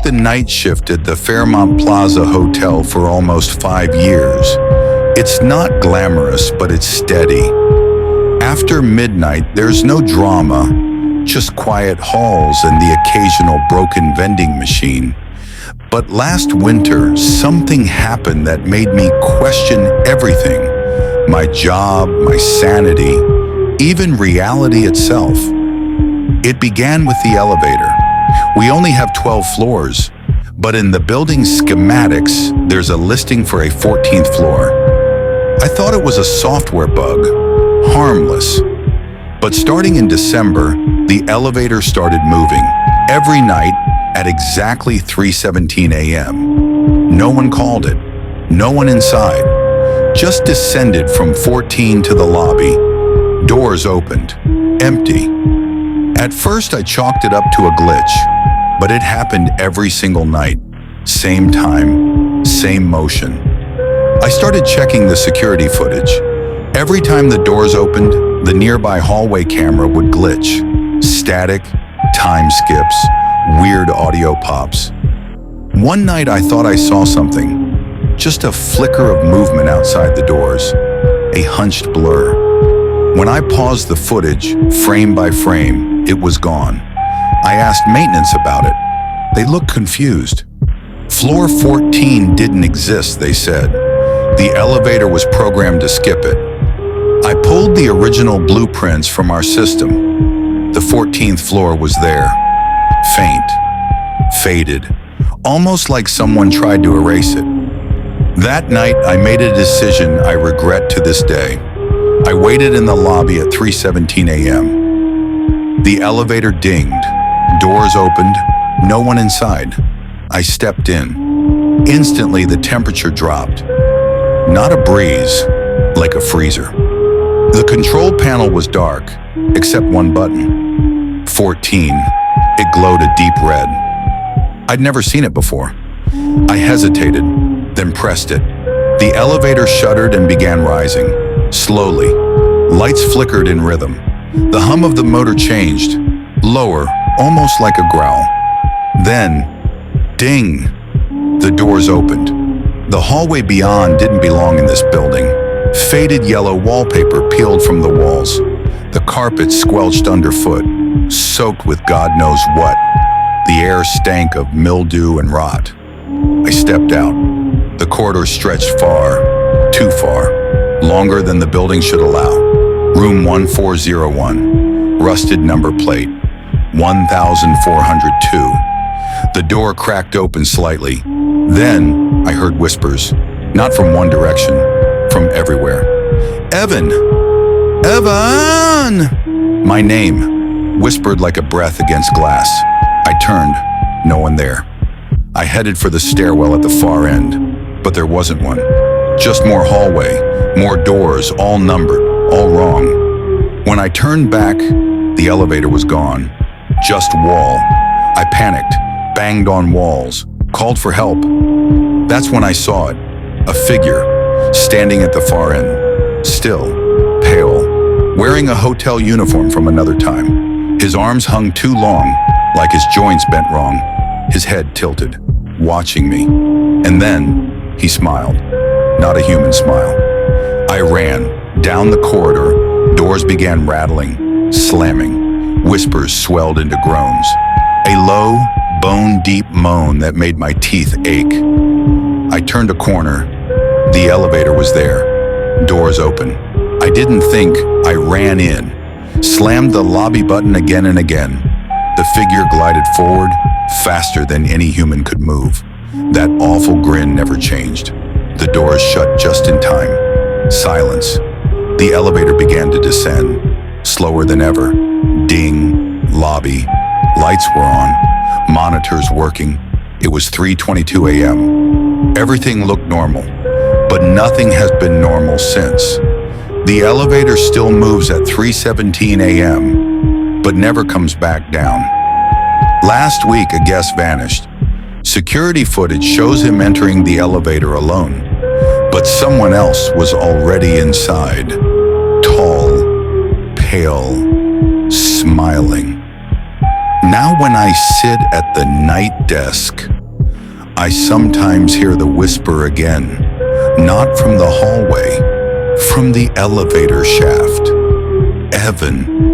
the night shift at the Fairmont Plaza Hotel for almost 5 years. It's not glamorous, but it's steady. After midnight, there's no drama, just quiet halls and the occasional broken vending machine. But last winter, something happened that made me question everything. My job, my sanity, even reality itself. It began with the elevator. We only have 12 floors, but in the building's schematics, there's a listing for a 14th floor. I thought it was a software bug, harmless. But starting in December, the elevator started moving every night at exactly 3:17 a.m. No one called it, no one inside, just descended from 14 to the lobby. Doors opened, empty. At first I chalked it up to a glitch, but it happened every single night. Same time, same motion. I started checking the security footage. Every time the doors opened, the nearby hallway camera would glitch. Static, time skips, weird audio pops. One night I thought I saw something. Just a flicker of movement outside the doors. A hunched blur. When I paused the footage, frame by frame, it was gone. I asked maintenance about it. They looked confused. Floor 14 didn't exist, they said. The elevator was programmed to skip it. I pulled the original blueprints from our system. The 14th floor was there. Faint. Faded. Almost like someone tried to erase it. That night, I made a decision I regret to this day. I waited in the lobby at 3:17 a.m. The elevator dinged. Doors opened. No one inside. I stepped in. Instantly, the temperature dropped. Not a breeze, like a freezer. The control panel was dark, except one button. 14. It glowed a deep red. I'd never seen it before. I hesitated, then pressed it. The elevator shuddered and began rising. Slowly. Lights flickered in rhythm. The hum of the motor changed. Lower, almost like a growl. Then, ding! The doors opened. The hallway beyond didn't belong in this building. Faded yellow wallpaper peeled from the walls. The carpet squelched underfoot, soaked with God knows what. The air stank of mildew and rot. I stepped out. The corridor stretched far, too far, longer than the building should allow. Room 1401, rusted number plate, 1402. The door cracked open slightly. Then I heard whispers, not from one direction, from everywhere. Evan! Evan! My name, whispered like a breath against glass. I turned, no one there. I headed for the stairwell at the far end, but there wasn't one. Just more hallway, more doors, all numbered, all wrong. When I turned back, the elevator was gone. Just wall. I panicked, banged on walls, called for help. That's when I saw it. A figure, standing at the far end. Still, pale, wearing a hotel uniform from another time. His arms hung too long, like his joints bent wrong. His head tilted, watching me. And then, he smiled. Not a human smile. I ran, down the corridor. Doors began rattling, slamming. Whispers swelled into groans. A low, bone-deep moan that made my teeth ache. I turned a corner. The elevator was there. Doors open. I didn't think. I ran in. Slammed the lobby button again and again. The figure glided forward, faster than any human could move. That awful grin never changed. The doors shut just in time. Silence. The elevator began to descend. Slower than ever. Ding. Lobby. Lights were on. Monitors working. It was 3:22 a.m. Everything looked normal, but nothing has been normal since. The elevator still moves at 3:17 a.m., but never comes back down. Last week, a guest vanished. Security footage shows him entering the elevator alone, but someone else was already inside. Tall, pale, smiling. Now when I sit at the night desk, I sometimes hear the whisper again, not from the hallway, from the elevator shaft. Evan,